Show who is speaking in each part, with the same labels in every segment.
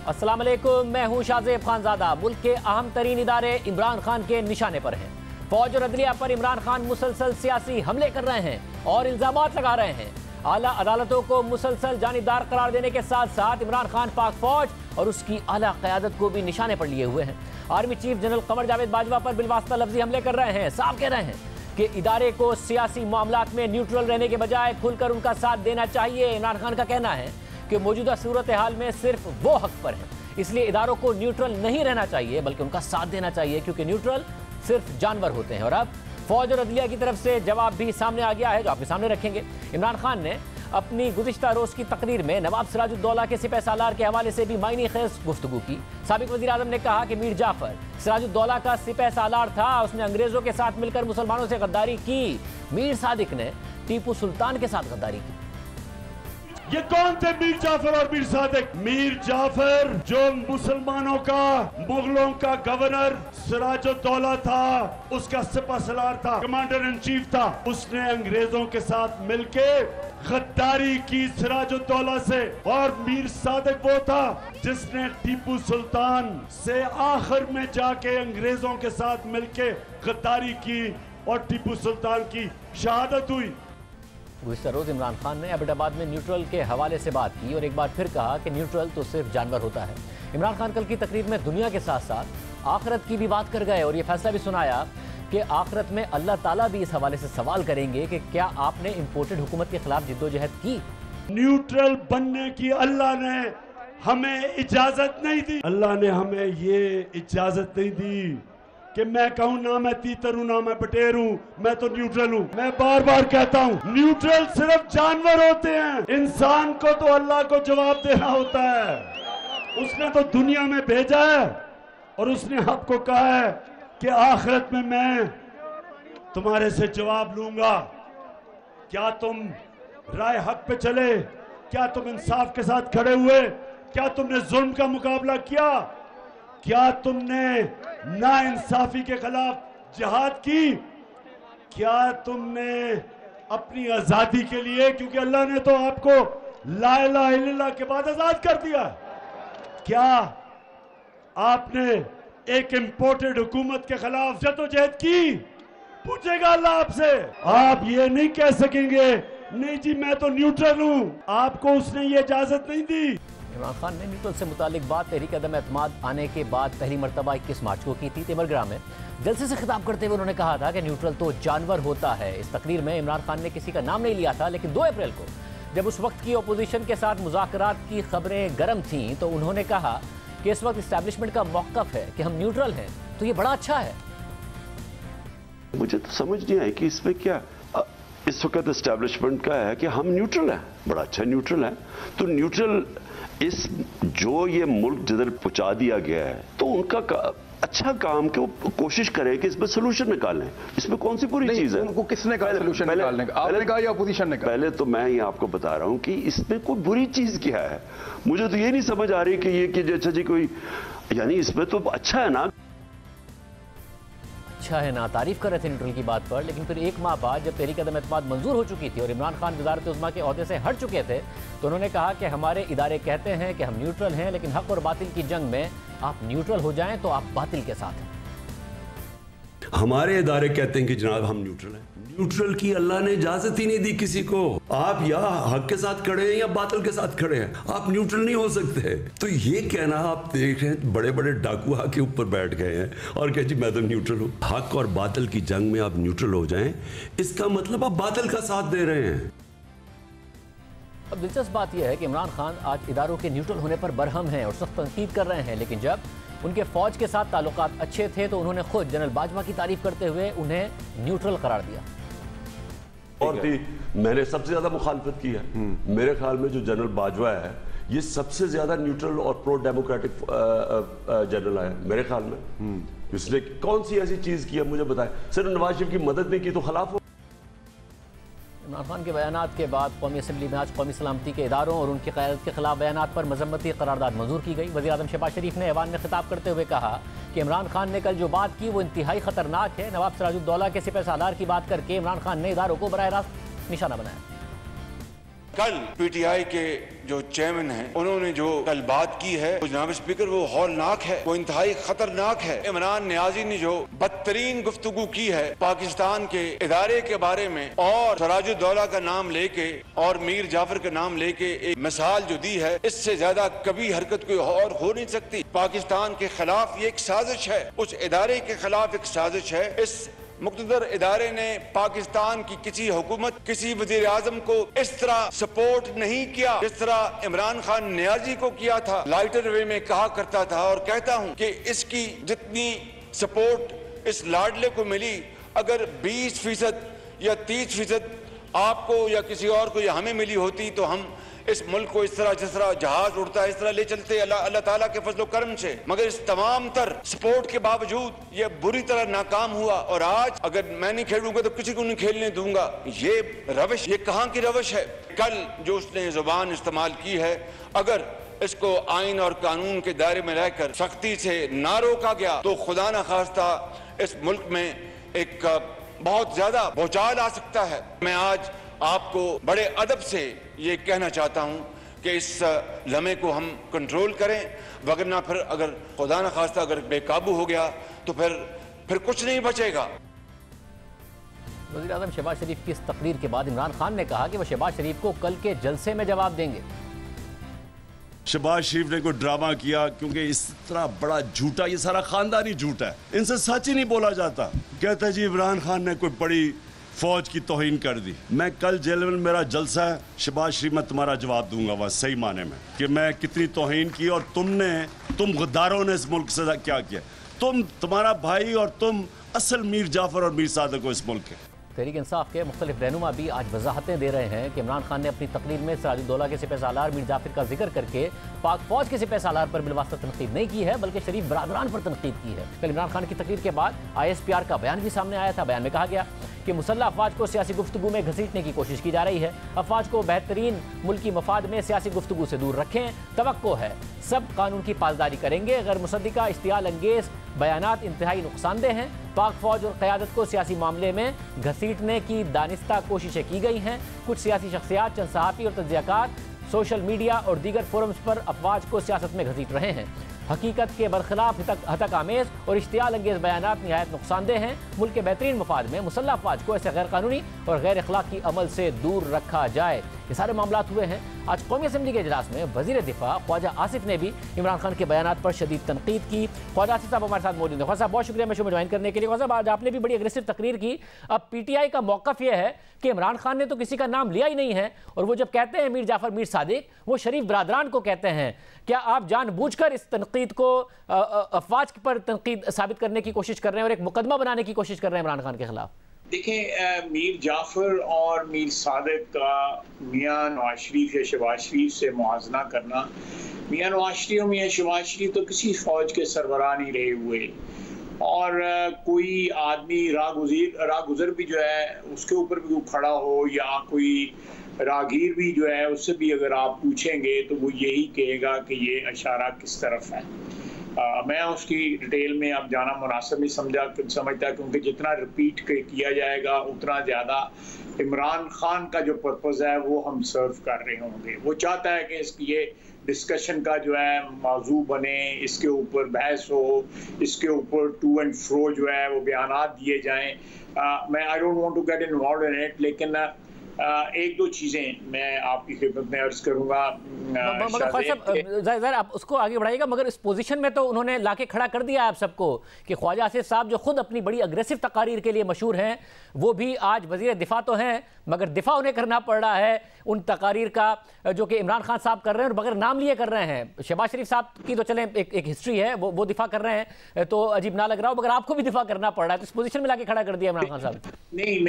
Speaker 1: अस्सलाम वालेकुम, मैं हूं शाहजेब खानजादा। मुल्क के अहम तरीन इदारे इमरान खान के निशाने पर हैं। फौज और अदलिया पर इमरान खान मुसलसल सियासी हमले कर रहे हैं और इल्जामात लगा रहे हैं। आला अदालतों को मुसलसल जानिबदार करार देने के साथ साथ इमरान खान पाक फौज और उसकी आला क़यादत को भी निशाने पर लिए हुए हैं। Army chief general Qamar Javed Bajwa पर बिलवास्ता लफ्जी हमले कर रहे हैं। साफ कह रहे हैं कि इदारे को सियासी मामलात में न्यूट्रल रहने के बजाय खुलकर उनका साथ देना चाहिए। इमरान खान का कहना है कि मौजूदा सूरत हाल में सिर्फ वो हक पर है, इसलिए इदारों को न्यूट्रल नहीं रहना चाहिए बल्कि उनका साथ देना चाहिए, क्योंकि न्यूट्रल सिर्फ जानवर होते हैं। और अब फौज और अदलिया की तरफ से जवाब भी सामने आ गया है, जो आपके सामने रखेंगे। इमरान खान ने अपनी गुज़िश्ता रोज़ की तकरीर में नवाब सिराजुद्दौला के सिपह सालार के हवाले से भी मायने खेज गुफ्तगू की। साबिक वज़ीर आज़म ने कहा कि मीर जाफ़र सिराजुद्दौला का सिपह सालार था, उसने अंग्रेज़ों के साथ मिलकर मुसलमानों से गद्दारी की। मीर सादिक ने टीपू सुल्तान के साथ गद्दारी की।
Speaker 2: ये कौन थे मीर जाफर और मीर सादिक? मीर जाफर जो मुसलमानों का, मुगलों का गवर्नर सिराजुद्दौला था, उसका सिपह सलार था, कमांडर इन चीफ था। उसने अंग्रेजों के साथ मिलके गद्दारी की सिराजुद्दौला से। और मीर सादिक वो था जिसने टीपू सुल्तान से आखिर में जाके अंग्रेजों के साथ मिलके गद्दारी की और टीपू सुल्तान की शहादत हुई।
Speaker 1: गुज़िश्ता रोज़ इमरान खान ने एबटाबाद में न्यूट्रल के हवाले से बात की और एक बार फिर कहा कि न्यूट्रल तो सिर्फ जानवर होता है। इमरान खान कल की तकरीर में दुनिया के साथ साथ आखिरत की भी बात कर गए और ये फैसला भी सुनाया कि आखिरत में अल्लाह ताला भी इस हवाले से सवाल करेंगे कि क्या आपने इम्पोर्टेड हुकूमत के खिलाफ जिद्दोजहद की।
Speaker 2: न्यूट्रल बनने की अल्लाह ने हमें इजाजत नहीं दी। अल्लाह ने हमें ये इजाजत नहीं दी कि मैं कहूं ना मैं तीतर हूं ना मैं बटेर हूं, मैं तो न्यूट्रल हूं। मैं बार बार कहता हूं न्यूट्रल सिर्फ जानवर होते हैं, इंसान को तो अल्लाह को जवाब देना होता है। उसने तो दुनिया में भेजा है और उसने आपको कहा है कि आखिरत में मैं तुम्हारे से जवाब लूंगा। क्या तुम राय हक पे चले? क्या तुम इंसाफ के साथ खड़े हुए? क्या तुमने जुल्म का मुकाबला किया? क्या तुमने नाइंसाफी के खिलाफ जिहाद की? क्या तुमने अपनी आजादी के लिए, क्योंकि अल्लाह ने तो आपको ला इलाहा इल्लल्लाह के बाद आजाद कर दिया, क्या आपने एक इंपोर्टेड हुकूमत के खिलाफ जद्दोजहद की? पूछेगा अल्लाह आपसे। आप ये नहीं कह सकेंगे नहीं जी मैं तो न्यूट्रल हूं, आपको उसने ये इजाजत नहीं दी।
Speaker 1: इमरान खान ने न्यूट्रल से मुतालिक बात तहरीक अदम एतमाद आने के बाद पहली मरतबा 21 मार्च को की थी। तिमरग्राम में जलसे से खिताब करते हुए उन्होंने कहा था कि न्यूट्रल तो जानवर होता है। इस तकरीर में इमरान खान ने किसी का नाम नहीं लिया था, लेकिन 2 अप्रैल को जब उस वक्त की अपोजिशन के साथ मुज़ाकरात की खबरें गर्म थीं तो उन्होंने कहा कि इस वक्त इस्टेब्लिशमेंट का मौक़िफ़ है कि हम न्यूट्रल हैं, तो ये बड़ा अच्छा है।
Speaker 3: मुझे तो समझ नहीं आई कि इसमें क्या इस वक्त इस्टेब्लिशमेंट का है कि हम न्यूट्रल हैं, बड़ा अच्छा न्यूट्रल है। तो न्यूट्रल इस जो ये मुल्क जिधर पहुंचा दिया गया है तो उनका अच्छा काम कि वो कोशिश करें कि इसमें सोल्यूशन निकालें। इसमें कौन सी बुरी चीज है?
Speaker 4: उनको किसने कहा सोल्यूशन निकालने का? आपने कहा या अपोजिशन ने कहा?
Speaker 3: पहले तो मैं ये आपको बता रहा हूं कि इसमें कोई बुरी चीज क्या है। मुझे तो ये नहीं समझ आ रही कि ये कि अच्छा जी कोई, यानी इसमें तो अच्छा है ना,
Speaker 1: अच्छा है ना, तारीफ कर रहे थे न्यूट्रल की बात पर। लेकिन फिर 1 माह बाद जब तहरीक अदम एतमाद मंजूर हो चुकी थी और इमरान खान वज़ारत उज़्मा के ओहदे से हट चुके थे तो उन्होंने कहा कि हमारे इदारे कहते हैं कि हम न्यूट्रल हैं, लेकिन हक और बातिल की जंग में आप न्यूट्रल हो जाएं तो आप बातिल के साथ हैं।
Speaker 5: हमारे इदारे कहते हैं कि जनाब हम न्यूट्रल हैं। न्यूट्रल की अल्लाह ने इजाजत ही नहीं दी किसी को। आप या हक के साथ खड़े हैं या बातिल के साथ खड़े हैं, आप न्यूट्रल नहीं हो सकते। तो ये कहना, आप देख रहे हैं बड़े बड़े डाकू आके ऊपर बैठ गए हैं और कह जी मैं तो न्यूट्रल हूं। हक और बातिल की जंग में आप न्यूट्रल हो जाएं, इसका मतलब आप बातिल का साथ दे रहे हैं।
Speaker 1: अब दिलचस्प बात यह है कि इमरान खान आज इदारों के न्यूट्रल होने पर बरहम हैं और सख्त तनकीद कर रहे हैं, लेकिन जब उनके फौज के साथ ताल्लुकात अच्छे थे तो उन्होंने खुद जनरल बाजवा की तारीफ करते हुए उन्हें न्यूट्रल करार दिया।
Speaker 3: और थी मैंने सबसे ज्यादा मुखालफत की है। मेरे ख्याल में जो जनरल बाजवा है ये सबसे ज्यादा न्यूट्रल और प्रो डेमोक्रेटिक जनरल है मेरे ख्याल में। इसने कौन सी ऐसी चीज की है मुझे बताएं? सिर्फ नवाज शरीफ की मदद नहीं की तो खिलाफ हो।
Speaker 1: इमरान खान के बयानात के बाद कौमी असम्बली में आज कौमी सलामती के इदारों और उनकी क़यादत के खिलाफ बयानात पर मजम्मती करारदाद मंजूर की गई। वज़ीर आज़म शहबाज शरीफ ने ऐवान में खिताब करते हुए कहा कि इमरान खान ने कल जो बात की वो इंतहाई खतरनाक है। नवाब सिराजुद्दौला के सिपह सालार की बात करके इमरान खान ने इदारों को बराह रास्त निशाना बनाया।
Speaker 6: कल पीटीआई के जो चेयरमैन हैं उन्होंने जो कल बात की है वो जनाब स्पीकर वो हौलनाक है, वो इंतहाई खतरनाक है। इमरान नियाजी ने जो बदतरीन गुफ्तगू की है पाकिस्तान के इदारे के बारे में और सराजुद्दौला का नाम लेके और मीर जाफर का नाम लेके एक मिसाल जो दी है, इससे ज्यादा कभी हरकत कोई और हो नहीं सकती। पाकिस्तान के खिलाफ ये एक साजिश है, उस इदारे के खिलाफ एक साजिश है। इस मुक़्तदर इदारे ने पाकिस्तान की किसी हुकूमत, किसी वज़ीर आज़म को इस तरह सपोर्ट नहीं किया जिस तरह इमरान खान नियाजी को किया था। लाइटर वे में कहा करता था और कहता हूं कि इसकी जितनी सपोर्ट इस लाडले को मिली, अगर 20% या 30% आपको या किसी और को या हमें मिली होती तो हम इस मुल्क को इस तरह जिस तरह जहाज उड़ता है इस तरह ले चलते अल्लाह ताला के फजलो करम से। मगर इस तमाम तर सपोर्ट के बावजूद ये बुरी तरह नाकाम हुआ और आज अगर मैं नहीं खेलूंगा तो किसी को नहीं खेलने दूंगा। ये रविश, ये कहाँ की रविश है? कल जो उसने जुबान इस्तेमाल की है, अगर इसको आइन और कानून के दायरे में रहकर सख्ती से ना रोका गया तो खुदा न खास्ता इस मुल्क में एक बहुत ज्यादा भूचाल आ सकता है। मैं आज आपको बड़े अदब से ये कहना चाहता हूं कि इस लम्हे को हम कंट्रोल करें, वगरना फिर अगर खुदा न खास्ता अगर बेकाबू हो गया तो फिर कुछ नहीं बचेगा।
Speaker 1: वज़ीर आज़म शहबाज शरीफ की इस तकरीर के बाद इमरान खान ने कहा कि वो शहबाज शरीफ को कल के जलसे में जवाब देंगे।
Speaker 2: शहबाज शरीफ ने कोई ड्रामा किया, क्योंकि इस तरह बड़ा झूठा, ये सारा खानदानी झूठा है, इनसे सच ही नहीं बोला जाता। कहता है जी इमरान खान ने कोई बड़ी फौज की तौहीन कर दी। मैं कल जेल में मेरा जलसा है, शहबाज शरीफ मैं तुम्हारा जवाब दूंगा वह सही माने में कि मैं कितनी तौहीन की और तुम गद्दारों ने इस मुल्क से क्या किया। तुम्हारा भाई और तुम असल मीर जाफर और मीर सादिक को इस मुल्क के।
Speaker 1: तहरीक इंसाफ के मुख्तलिफ रहनुमा भी आज वजाहतें दे रहे हैं कि इमरान खान ने अपनी तकरीर में सराजुद्दौला के सिपहसालार मीर जाफर का जिक्र करके पाक फौज के सिपहसालार पर बिलवास्ता तनकीद नहीं की है, बल्कि शरीफ बरादरान पर तनकीद की है। कल इमरान खान की तकरीर के बाद ISPR का बयान भी सामने आया था। बयान में कहा गया कि मुसल्लह अफवाज को सियासी गुफ्तगू में घसीटने की कोशिश की जा रही है। अफवाज को बेहतरीन मुल्की मफाद में सियासी गुफ्तगू से दूर रखें। तवक्को है सब कानून की पासदारी करेंगे। गैर मुसद्दिका इश्तियाल अंगेज बयानात इंतहाई नुकसानदेह हैं। पाक फौज और क़यादत को सियासी मामले में घसीटने की दानिस्ता कोशिशें की गई हैं। कुछ सियासी शख्सियात, चंद सहाफ़ी और तज्ज़ियाकार सोशल मीडिया और दीगर फोरम्स पर अफवाज को सियासत में घसीट रहे हैं। हकीकत के बरखिलाफ हतक आमेज और इश्तियाल अंगेज बयानात निहायत नुकसानदेह हैं। मुल्क के बेहतरीन मफाद में मुसल्लह अफवाज को ऐसे गैर कानूनी और गैर अखलाकी अमल से दूर रखा जाए। ये सारे मामला हुए हैं। आज कौमी असम्बली के इजलास में वज़ीर दिफा ख्वाजा आसिफ ने भी इमरान खान के बयानात पर शदीद तनकीद की। ख्वाजा आसिफ साहब हमारे साथ मौजूद हैं। ख्वाजा साहब बहुत शुक्रिया मैं शो में ज्वाइन करने के लिए। ख्वाजा साहब आज आपने भी बड़ी अग्रेसिव तकरीर की। अब PTI का मौक़िफ़ यह है कि इमरान खान ने तो किसी का नाम लिया ही नहीं है, और वो जब कहते हैं मीर जाफर मीर सादिक, वो शरीफ बरादरान को कहते हैं। क्या आप जानबूझकर इस तनकीद को अफवाज पर तनकीद साबित करने की कोशिश कर रहे हैं और एक मुकदमा बनाने की कोशिश कर रहे हैं इमरान खान के खिलाफ?
Speaker 7: देखें, मीर जाफर और मीर सादिक का मियां नवाज शरीफ या शहबाज शरीफ से मुआजना करना, मियां नवाज शरीफ और मियां शहबाज शरीफ तो किसी फौज के सरबराह नहीं रहे हुए, और कोई आदमी रागुजर भी जो है उसके ऊपर भी खड़ा हो या कोई रागीर भी जो है उससे भी अगर आप पूछेंगे तो वो यही कहेगा कि ये इशारा किस तरफ है। मैं उसकी डिटेल में अब जाना मुनासिब नहीं समझता, क्योंकि जितना रिपीट किया जाएगा उतना ज़्यादा इमरान खान का जो पर्पज़ है वो हम सर्व कर रहे होंगे। वो चाहता है कि इसकी ये डिस्कशन का जो है मौजू बने, इसके ऊपर बहस हो, इसके ऊपर टू एंड फ्रो जो है वो बयानात दिए जाएँ। मैं I don't want to get involve in it, लेकिन एक दो चीज़ें मैं आपकी खिदमत में अर्ज करूँगा।
Speaker 1: मगर आप उसको आगे बढ़ाइएगा, मगर इस पोजीशन में तो उन्होंने लाके खड़ा कर दिया आप सबको कि ख्वाजा आसिफ साहब जो खुद अपनी बड़ी अग्रेसिव तकारीर के लिए मशहूर हैं, वो भी आज वज़ीर दिफा तो हैं, मगर दिफा उन्हें करना पड़ रहा है उन तकारीर का जो कि इमरान खान साहब कर रहे हैं और बगैर नाम लिए कर रहे हैं। शहबाज शरीफ साहब की तो चलें एक हिस्ट्री है, वो दिफा कर रहे हैं तो अजीब ना लग रहा हो, मगर आपको भी दिफा करना पड़ रहा है, तो इस पोजीशन में लाके खड़ा कर दिया इमरान खान साहब।
Speaker 7: नहीं,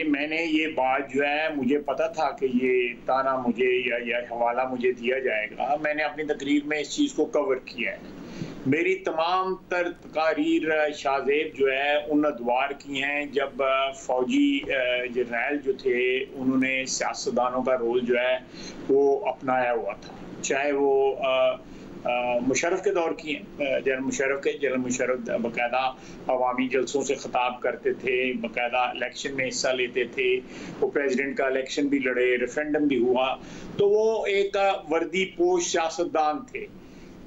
Speaker 7: मैंने ये बात जो है, मुझे पता था कि ये ताना मुझे या हवाला मुझे दिया जाएगा। मैंने अपनी तकरीर में इस चीज़ को कवर किया है। मेरी तमाम तर तकारीर शाहजेब जो है उन अदवार की हैं जब फौजी जर्नैल जो थे उन्होंने सियासतदानों का रोल जो है वो अपनाया हुआ था, चाहे वो मुशर्रफ के दौर की हैं। जनरल मुशर्रफ बाकायदा अवामी जलसों से ख़िताब करते थे, बाकायदा इलेक्शन में हिस्सा लेते थे, वो प्रेसिडेंट का इलेक्शन भी लड़े, रेफरेंडम भी हुआ, तो वो एक वर्दी पोश सियासतदान थे।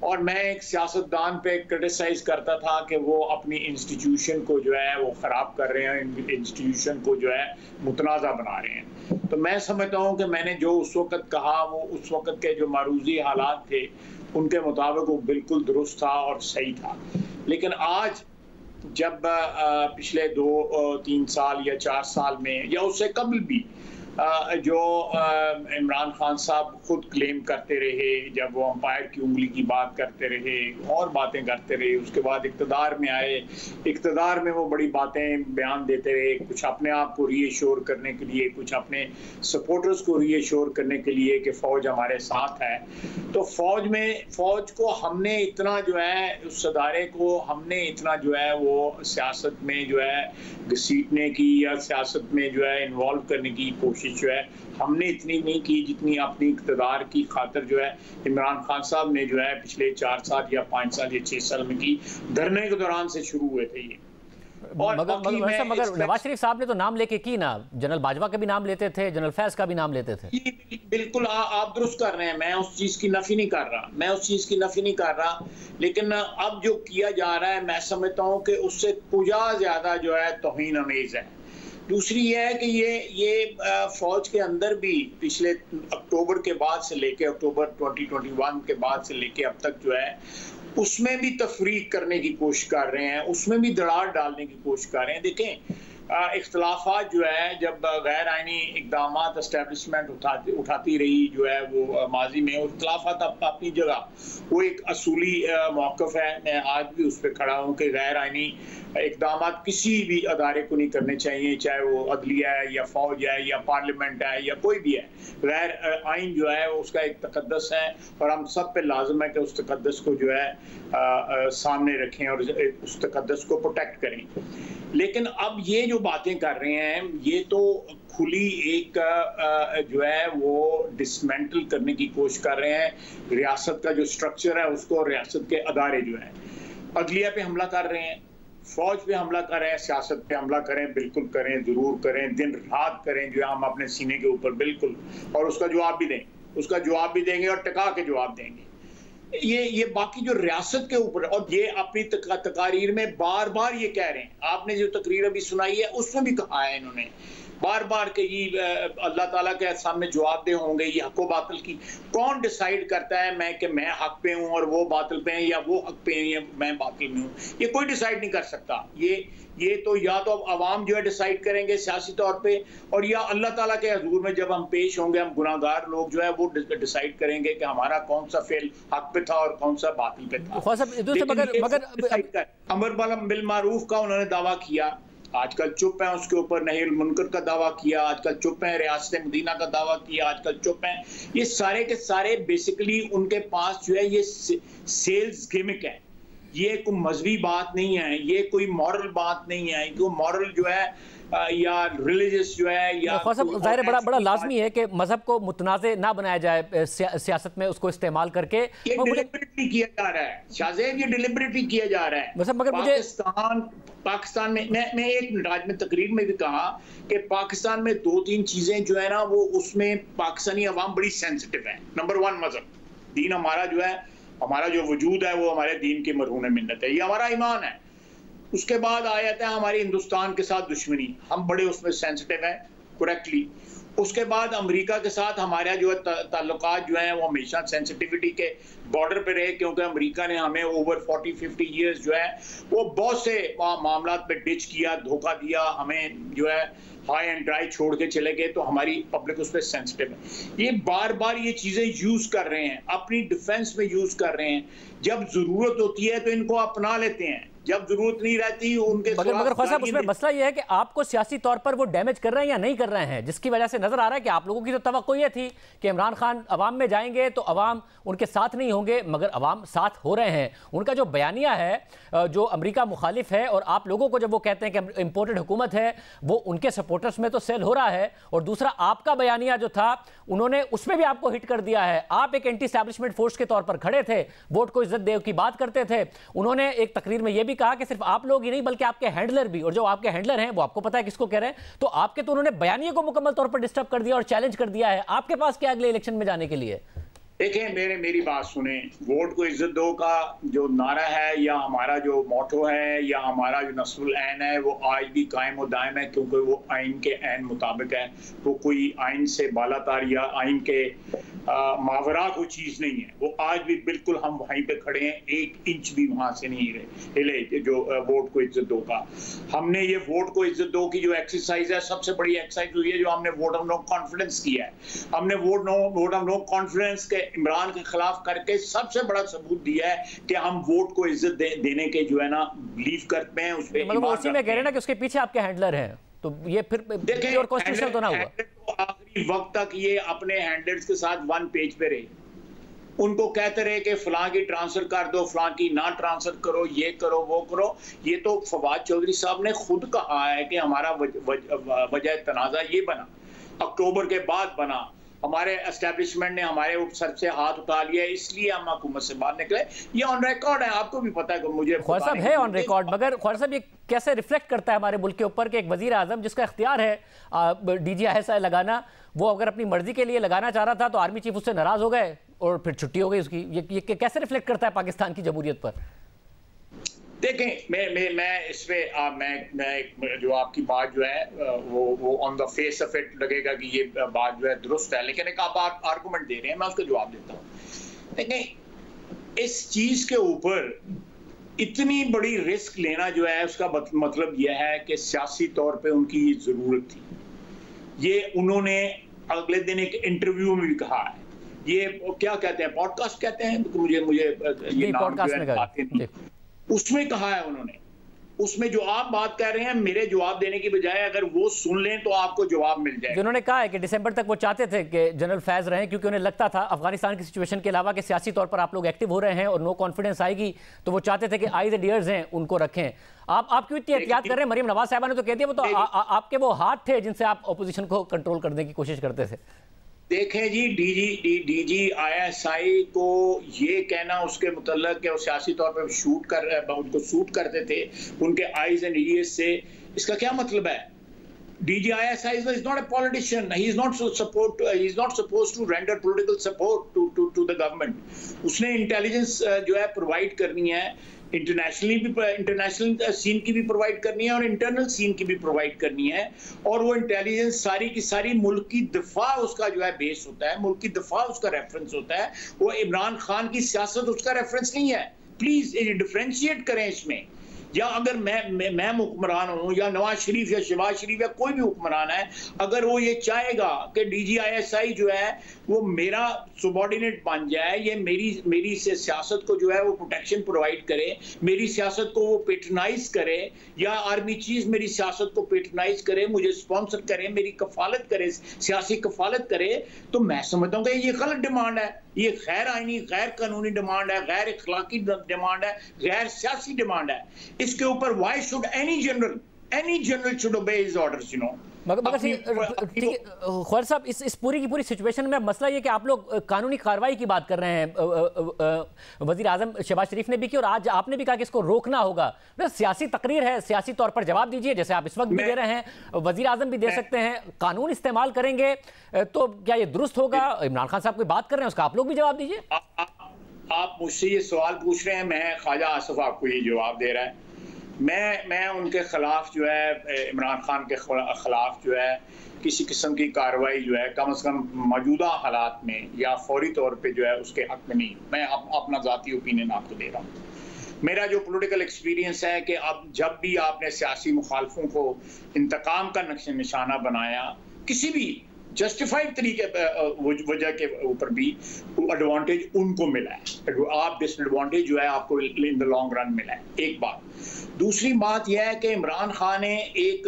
Speaker 7: और मैं एक सियासतदान पे क्रिटिसाइज करता था कि वो अपनी इंस्टीट्यूशन को जो है वो ख़राब कर रहे हैं, इंस्टीट्यूशन को जो है मुतनाज़ा बना रहे हैं। तो मैं समझता हूँ कि मैंने जो उस वक़्त कहा वो उस वक़्त के जो मारूजी हालात थे उनके मुताबिक वो बिल्कुल दुरुस्त था और सही था। लेकिन आज जब पिछले 2-3 साल या 4 साल में या उससे कबल भी जो इमरान खान साहब खुद क्लेम करते रहे, जब वो अंपायर की उंगली की बात करते रहे और बातें करते रहे, उसके बाद इक़्तिदार में आए, इक़्तिदार में वो बड़ी बातें बयान देते रहे, कुछ अपने आप को रीएश्योर करने के लिए, कुछ अपने सपोर्टर्स को रीएश्योर करने के लिए कि फ़ौज हमारे साथ है। तो फ़ौज को हमने इतना जो है, उस अदारे को हमने इतना जो है वो सियासत में जो है घसीटने की या सियासत में जो है इन्वॉल्व करने की कोशिश जो है हमने इतनी नहीं की जितनी अपनी इक़्तिदार की खातिर जो है इमरान खान साहब ने जो है पिछले 4 साल या 5 साल या 6 साल में की। धरने के दौरान से शुरू हुए थे ये। और
Speaker 1: मगर नवाज शरीफ साहब ने तो नाम लेके की ना, जनरल बाजवा का भी नाम लेते थे, जनरल फैज का भी नाम लेते थे।
Speaker 7: बिल्कुल आप दुरुस्त कर रहे हैं, मैं उस चीज़ की नफ़ी नहीं कर रहा, लेकिन अब जो किया जा रहा है मैं समझता हूँ कि उससे कुछ ज़्यादा जो है तौहीन अमेज़ है। दूसरी ये है कि ये फ़ौज के अंदर भी पिछले अक्टूबर के बाद से लेके अक्टूबर 2021 के बाद से लेके अब तक जो है उसमें भी तफरीक करने की कोशिश कर रहे हैं, उसमें भी दरार डालने की कोशिश कर रहे हैं। देखें, इख्तलाफात जो है, जब गैर आइनी इक़दामात एस्टेब्लिशमेंट उठाती रही जो है वो माजी में, इख्तलाफात अपनी जगह वो एक असूली मौक़िफ़ है। मैं आज भी उस पर खड़ा हूँ कि गैर आइनी इक़दामात किसी भी अदारे को नहीं करने चाहिए, चाहे वो अदलिया है या फ़ौज है या पार्लियामेंट है या कोई भी है। गैर आइन जो है उसका एक तक़द्दुस है और हम सब पे लाज़िम है कि उस तक़द्दुस को जो है सामने रखें और उस तक़द्दुस को प्रोटेक्ट करें। लेकिन अब ये जो बातें कर रहे हैं ये तो खुली एक जो है वो डिसमेंटल करने की कोशिश कर रहे हैं। रियासत का जो स्ट्रक्चर है उसको, रियासत के अदारे जो हैं, अदलिया पे हमला कर रहे हैं, फौज पे हमला कर रहे हैं, सियासत पे हमला करें, बिल्कुल करें, ज़रूर करें, दिन रात करें जो हम अपने सीने के ऊपर बिल्कुल, और उसका जवाब भी देंगे और टिका के जवाब देंगे। ये बाकी जो रियासत के ऊपर, और ये अपनी तकारीर में बार बार ये कह रहे हैं, आपने जो तकरीर अभी सुनाई है उसमें भी कहा है इन्होंने बार बार कि ये अल्लाह ताला के सामने जवाबदेह होंगे। ये हक व बातिल की कौन डिसाइड करता है मैं कि मैं हक पे हूँ और वो बातिल पे हैं, या वो हक पे हैं या मैं बातिल में हूँ? ये कोई डिसाइड नहीं कर सकता। ये तो या तो अवाम जो है डिसाइड करेंगे सियासी तौर पे, और या अल्लाह ताला के हजूर में जब हम पेश होंगे, हम गुनाहगार लोग जो है वो डिसाइड करेंगे कि हमारा कौन सा फेल हक पे था और कौन सा बातिल पे था। अमर बिल मारूफ का उन्होंने दावा किया, आजकल चुप है, उसके ऊपर नहील मुनकर का दावा किया, आजकल चुप है, रियासत मदीना का दावा किया, आजकल चुप है। ये सारे के सारे बेसिकली उनके पास जो है ये सेल्स गिमिक है। ये कोई मजहबी बात नहीं है, ये कोई मॉरल बात नहीं है, कोई मॉरल जो है या रिलीजियस जो है या
Speaker 1: ज़ाहिर बड़ा लाजमी है कि मजहब को मुतनाज़े ना बनाया जाए सियासत में, उसको इस्तेमाल करके।
Speaker 7: ये डिलिबरेटली किया जा रहा है शाहजेब, ये डिलिबरेटली किया जा रहा है।
Speaker 1: मतलब मगर मुझे
Speaker 7: पाकिस्तान में मैं एक मिनट में तकरीर में भी कहा कि पाकिस्तान में 2-3 चीजें जो है ना वो उसमें पाकिस्तानी अवाम बड़ी सेंसिटिव है। नंबर 1 मजहब, दीन हमारा जो है, हमारा जो वजूद है वो हमारे दीन की मरहून मिन्नत है, ये हमारा ईमान है। उसके बाद आ जाता है हमारी हिंदुस्तान के साथ दुश्मनी, हम बड़े उसमें सेंसिटिव हैं करेक्टली। उसके बाद अमेरिका के साथ हमारा जो है ताल्लुकात जो हैं वो हमेशा सेंसिटिविटी के बॉर्डर पे रहे, क्योंकि अमेरिका ने हमें ओवर 40-50 ईयर्स जो है वो बहुत से मामला पे डिच किया, धोखा दिया, हमें जो है हाई एंड ड्राई छोड़ के चले गए, तो हमारी पब्लिक उस पर सेंसिटिव है। ये बार बार ये चीज़ें यूज़ कर रहे हैं, अपनी डिफेंस में यूज़ कर रहे हैं। जब ज़रूरत होती है तो इनको अपना लेते हैं, जब जरूरत नहीं रहती उनके।
Speaker 1: मगर ख्वाजा साहब उसमें मसला ये है कि आपको सियासी तौर पर वो डैमेज कर रहे हैं या नहीं कर रहे हैं, जिसकी वजह से नजर आ रहा है कि आप लोगों की तो तवक्को ये थी कि इमरान खान अवाम में जाएंगे तो अवाम उनके साथ नहीं होंगे, मगर अवाम साथ हो रहे हैं। उनका जो बयानिया है जो अमेरिका मुखालिफ है, और आप लोगों को जब वो कहते हैं कि इम्पोर्टेड हुकूमत है, वो उनके सपोर्ट वोटर्स में तो सेल हो रहा है, और दूसरा आपका बयानिया जो था उन्होंने उसमें भी आपको हिट कर दिया है। आप एक एंटी एस्टैब्लिशमेंट फोर्स के तौर पर खड़े थे, वोट को इज्जत दे की बात करते थे। उन्होंने एक तकरीर में यह भी कहा कि सिर्फ आप लोग ही नहीं बल्कि आपके हैंडलर भी, और जो आपके हैंडलर हैं वो आपको पता है किसको कह रहे हैं। तो आपके तो उन्होंने बयानिए को मुकम्मल तौर पर डिस्टर्ब कर दिया और चैलेंज कर दिया है। आपके पास क्या अगले इलेक्शन में जाने के लिए?
Speaker 7: देखें, मेरी बात सुने। वोट को इज्जत दो का जो नारा है या हमारा जो मोटो है या हमारा जो नस्ल ऐन है वो आज भी कायम और दायम है, क्योंकि वो आइन के ऐन मुताबिक है। वो कोई आइन से बालातार या आइन के मावरा कोई चीज़ नहीं है। वो आज भी बिल्कुल हम वहीं पे खड़े हैं, 1 इंच भी वहाँ से नहीं हिले जो वोट को इज्जत दो का। हमने ये वोट को इज्जत दो की जो एक्सरसाइज है, सबसे बड़ी एक्सरसाइज हुई है जो हमने वोट ऑफ नो कॉन्फिडेंस किया है। हमने वोट ऑफ नो कॉन्फिडेंस के इमरान के खिलाफ करके सबसे बड़ा सबूत दिया है कि हम वोट को इज्जत देने के जो है ना बिलीव करते हैं, उस पे
Speaker 1: मतलब उसी में कह रहे हैं ना कि उसके पीछे आपके हैंडलर हैं, तो ये फिर प्योर कॉन्स्टिट्यूशनल तो ना हुआ।
Speaker 7: आखिरी वक्त तक ये अपने हैंडलर्स के साथ 1 पेज पे रहे, उनको कहते रहे कि फलां की ट्रांसफर कर दो, फलां की ना ट्रांसफर करो, ये करो वो करो। ये तो फवाद चौधरी साहब ने खुद कहा है कि हमारा वजह तनाज़ा ये बना, अक्टूबर के बाद बना। हमारे एस्टेब्लिशमेंट ने हमारे सर से हाथ उठा लिया, इसलिए हम हुकूमत से बाहर निकले। ये ऑन रिकॉर्ड है, आपको भी पता है कि मुझे
Speaker 1: ख्वाजा साहब है ऑन रिकॉर्ड। मगर ख्वाजा साहब ये कैसे रिफ्लेक्ट करता है हमारे मुल्क के ऊपर कि एक वजीर आजम जिसका इख्तियार है DGISI लगाना, वो अगर अपनी मर्जी के लिए लगाना चाह रहा था तो आर्मी चीफ उससे नाराज हो गए और फिर छुट्टी हो गई उसकी। ये कैसे रिफ्लेक्ट करता है पाकिस्तान की जमहूरियत पर?
Speaker 7: देखें, मैं इसमें मैं जो आपकी बात जो है वो on the face of it लगेगा कि ये बात जो है दुरुस्त है, लेकिन एक आप आर्गुमेंट दे रहे हैं, मैं उसका जवाब देता हूँ। देखें, इस चीज के ऊपर इतनी बड़ी रिस्क लेना जो है उसका मतलब यह है कि सियासी तौर पे उनकी ये जरूरत थी। ये उन्होंने अगले दिन एक इंटरव्यू में भी कहा है, ये क्या कहते हैं, पॉडकास्ट कहते हैं, मुझे ये नाम जो है उसमें कहा है उन्होंने। उसमें जो आप बात कर रहे हैं, मेरे जवाब देने की बजाय अगर वो सुन लें तो आपको जवाब मिल जाएगा।
Speaker 1: उन्होंने कहा है कि दिसंबर तक वो चाहते थे कि जनरल फैज रहें, क्योंकि उन्हें लगता था अफगानिस्तान की सिचुएशन के अलावा कि सियासी तौर पर आप लोग एक्टिव हो रहे हैं और नो कॉन्फिडेंस आएगी, तो वो चाहते थे कि आईज एंड ईयर्स हैं उनको रखें। आप क्यों इतनी एहतियात कर रहे हैं? मरीम नवाज साहिबा ने तो कह दिया वो तो आपके वो हाथ थे जिनसे आप अपोजिशन को कंट्रोल करने की कोशिश करते थे।
Speaker 7: देखें जी, DGISI को ये कहना उसके मुतल्लक कि वो सियासी तौर पर उनको शूट करते थे उनके आईज एंड ईयर्स से, इसका क्या मतलब है? DGISI is not a politician. He is not supposed to render political support to the government. उसने इंटेलिजेंस जो है प्रोवाइड करनी है, इंटरनेशनल सीन की भी प्रोवाइड करनी है और इंटरनल सीन की भी प्रोवाइड करनी है। और वो इंटेलिजेंस सारी की सारी मुल्क की दफा उसका जो है बेस होता है, मुल्क की दफा उसका रेफरेंस होता है। वो इमरान खान की सियासत उसका रेफरेंस नहीं है। प्लीज डिफरेंशिएट करें इसमें। या अगर मैं हुक्मरान हूँ या नवाज शरीफ या शहबाज शरीफ या कोई भी हुक्मरान है, अगर वो ये चाहेगा कि DGISI जो है वो मेरा सबॉर्डिनेट बन जाए, ये मेरी से सियासत को जो है वो प्रोटेक्शन प्रोवाइड करे, मेरी सियासत को वो पेट्रनाइज करे, या आर्मी चीफ मेरी सियासत को पेट्रनाइज करे, मुझे स्पॉन्सर करे, मेरी कफालत करे, सियासी कफालत करे, तो मैं समझता हूँ कि ये गलत डिमांड है। ये गैर आईनी, गैर कानूनी डिमांड है, गैर इखलाकी डिमांड है, गैर सियासी डिमांड है। इसके ऊपर why should any general should ओबे हिज ऑर्डर्स, यू नो।
Speaker 1: मगर ख्वाजा साहब, इस पूरी की पूरी सिचुएशन में मसला ये कि आप लोग कानूनी कार्रवाई की बात कर रहे हैं। वजीर आजम शहबाज शरीफ ने भी की और आज आपने भी कहा कि इसको रोकना होगा। सियासी तकरीर है, सियासी तौर पर जवाब दीजिए, जैसे आप इस वक्त भी दे रहे हैं, वजीर आजम भी दे सकते हैं। कानून इस्तेमाल करेंगे तो क्या ये दुरुस्त होगा? इमरान खान साहब कोई बात कर रहे हैं, उसका आप लोग भी जवाब दीजिए।
Speaker 7: आप मुझसे ये सवाल पूछ रहे हैं, मैं ख्वाजा आसिफ आपको ये जवाब दे रहा है। मैं उनके खिलाफ जो है, इमरान खान के खिलाफ जो है किसी किस्म की कार्रवाई जो है कम से कम मौजूदा हालात में या फौरी तौर पे जो है उसके हक में नहीं। मैं अपना ज़ाती ओपिनियन आपको दे रहा हूँ। मेरा जो पॉलिटिकल एक्सपीरियंस है कि अब जब भी आपने सियासी मुखालफों को इंतकाम का नक्शे निशाना बनाया, किसी भी जस्टिफाइड तरीके वजह के ऊपर भी एडवांटेज उनको मिला है, आप डिसएडवांटेज जो है आपको इन द लॉन्ग रन मिला है। एक बात। दूसरी बात यह है कि इमरान खान ने एक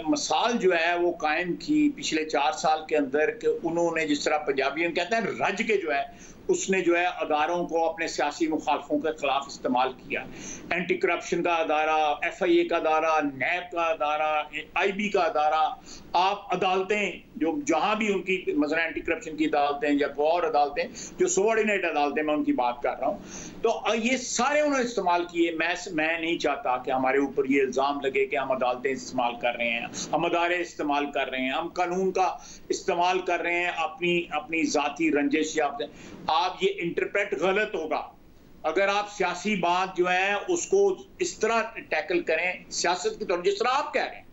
Speaker 7: मिसाल जो है वो कायम की पिछले 4 साल के अंदर कि उन्होंने जिस तरह पंजाबी में कहते हैं रज के जो है उसने जो है अदारों को अपने सियासी मुखालफों के खिलाफ इस्तेमाल किया। एंटी करप्शन का अदारा, FIA का अदारा, नैब का अदारा, IB का अदारा, आप अदालतें जो जहां भी उनकी मसला एंटी करप्शन की अदालतें या और अदालतें जो सबऑर्डिनेट अदालतें, मैं उनकी बात कर रहा हूँ, तो ये सारे उन्होंने इस्तेमाल किए। मैं नहीं चाहता कि हमारे ऊपर ये इल्ज़ाम लगे कि हम अदालतें इस्तेमाल कर रहे हैं, हम अदारे इस्तेमाल कर रहे हैं, हम कानून का इस्तेमाल कर रहे हैं अपनी ज़ाती रंजिश या आप ये इंटरप्रेट गलत होगा अगर आप सियासी बात जो है उसको इस तरह टैकल करें सियासत की तरफ, जिस तरह आप कह रहे हैं।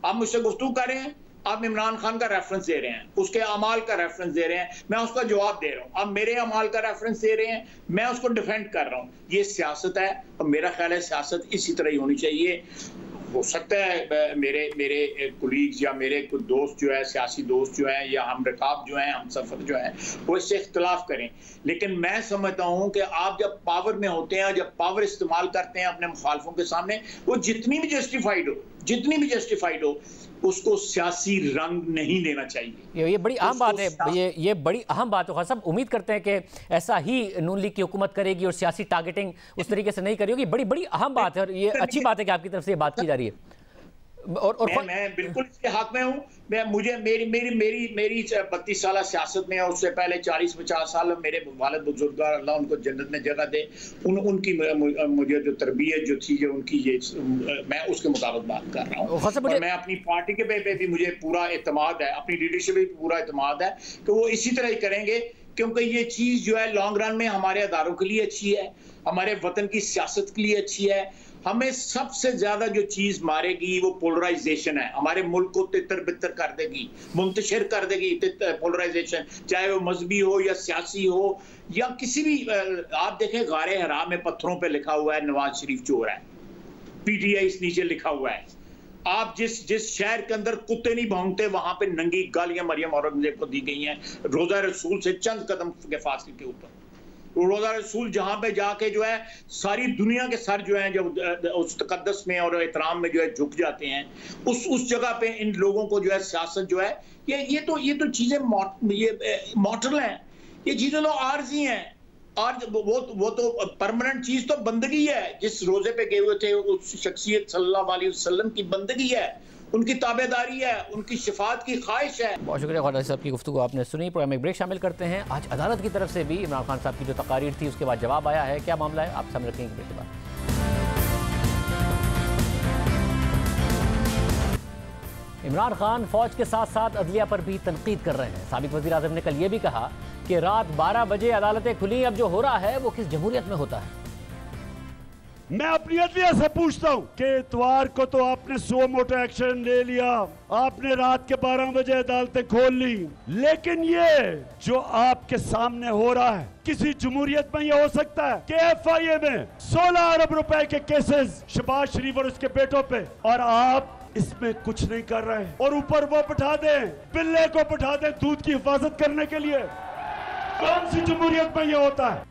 Speaker 7: आप मुझसे गुफ्तगू कर रहे हैं, आप इमरान खान का रेफरेंस दे रहे हैं, उसके अमाल का रेफरेंस दे रहे हैं, मैं उसका जवाब दे रहा हूं। आप मेरे अमाल का रेफरेंस दे रहे हैं, मैं उसको डिफेंड कर रहा हूं। ये सियासत है और मेरा ख्याल है सियासत इसी तरह ही होनी चाहिए। हो सकता है मेरे कुलीग्स या मेरे कुछ दोस्त जो है, सियासी दोस्त जो है या हम रकाब जो है, हम सफर जो है, वो इससे इख्तलाफ करें, लेकिन मैं समझता हूं कि आप जब पावर में होते हैं, जब पावर इस्तेमाल करते हैं अपने मुखालफों के सामने, वो जितनी भी जस्टिफाइड हो उसको सियासी रंग नहीं देना चाहिए।
Speaker 1: ये बड़ी अहम बात है, ये बड़ी अहम बात है। सब उम्मीद करते हैं कि ऐसा ही नून लीग की हुकूमत करेगी और सियासी टारगेटिंग उस तरीके से नहीं करेगी। बड़ी अहम बात है और ये अच्छी बात है कि आपकी तरफ से ये बात की जा रही है। और
Speaker 7: मैं बिल्कुल इसके हक में हूँ। मेरी 32 साल सियासत में, और उससे पहले 40-50 साल मेरे वालिद बुजुर्ग, अल्लाह उनको जन्नत में जगह दे, उनकी मुझे जो तरबियत जो थी, जो उनकी ये, मैं उसके मुताबिक बात कर रहा हूँ। और मैं अपनी पार्टी के पे भी मुझे पूरा एतमाद है, अपनी लीडरशिप पे पूरा एतमाद है कि वो इसी तरह ही करेंगे, क्योंकि ये चीज़ जो है लॉन्ग रन में हमारे अदारों के लिए अच्छी है, हमारे वतन की सियासत के लिए अच्छी है। हमें सबसे ज्यादा जो चीज मारेगी वो पोलराइजेशन है, हमारे मुल्क को तितर बितर कर देगी, मुंतशिर कर देगी पोलराइजेशन, चाहे वो मजहबी हो या सियासी हो या किसी भी। आप देखें गारे हरा में पत्थरों पे लिखा हुआ है नवाज शरीफ चोर है, PTI इस नीचे लिखा हुआ है। आप जिस शहर के अंदर कुत्ते नहीं भौंकते वहां पे नंगी गालियां मरियम औरंगजेब को दी गई हैं, रोजा रसूल से चंद कदम के फासले के ऊपर। रोजा रसूल जहां पे जाके जो है सारी दुनिया के सर जो है जब उस तकद्दस में और एहतराम में जो है झुक जाते हैं, उस जगह पे इन लोगों को जो है सियासत जो है ये तो चीजें मॉडल हैं, ये चीजें तो आर्जी हैं। और वो तो परमानेंट चीज तो बंदगी है, जिस रोजे पे गए हुए थे उस शख्सियत सल्लल्लाहु अलैहि वसल्लम की बंदगी है, उनकी ताबेदारी है, उनकी शिफात की ख्वाहिश है।
Speaker 1: बहुत शुक्रिया ख्वाजा साहब की गुफ्तगू आपने सुनी। प्रोग्राम में ब्रेक शामिल करते हैं। आज अदालत की तरफ से भी इमरान खान साहब की जो तकारीर थी उसके बाद जवाब आया है, क्या मामला है आप सामने रखेंगे ब्रेक के बाद। इमरान खान फौज के साथ साथ अदलिया पर भी तनकीद कर रहे हैं। साबिक वज़ीर आज़म ने कल ये भी कहा कि रात 12 बजे अदालतें खुली, अब जो हो रहा है वो किस जमहूरियत में होता है।
Speaker 2: मैं अपनी अदलिया से पूछता हूँ कि इतवार को तो आपने 100 मोटर एक्शन ले लिया, आपने रात के 12 बजे अदालतें खोल ली, लेकिन ये जो आपके सामने हो रहा है किसी जमहूरियत में ये हो सकता है कि FIA में 16 अरब रुपए के केसेस शहबाज शरीफ और उसके बेटों पे, और आप इसमें कुछ नहीं कर रहे हैं, और ऊपर वो बिठा दें, बिल्ले को बिठा दें दूध की हिफाजत करने के लिए। कौन सी जमहूरियत में ये होता है।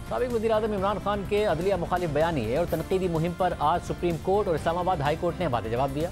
Speaker 1: साबिक वज़ीर आज़म इमरान खान के अदलिया मुखालिफ बयानी और तनकीदी मुहिम पर आज सुप्रीम कोर्ट और इस्लामाबाद हाई कोर्ट ने वाज़ेह जवाब दिया।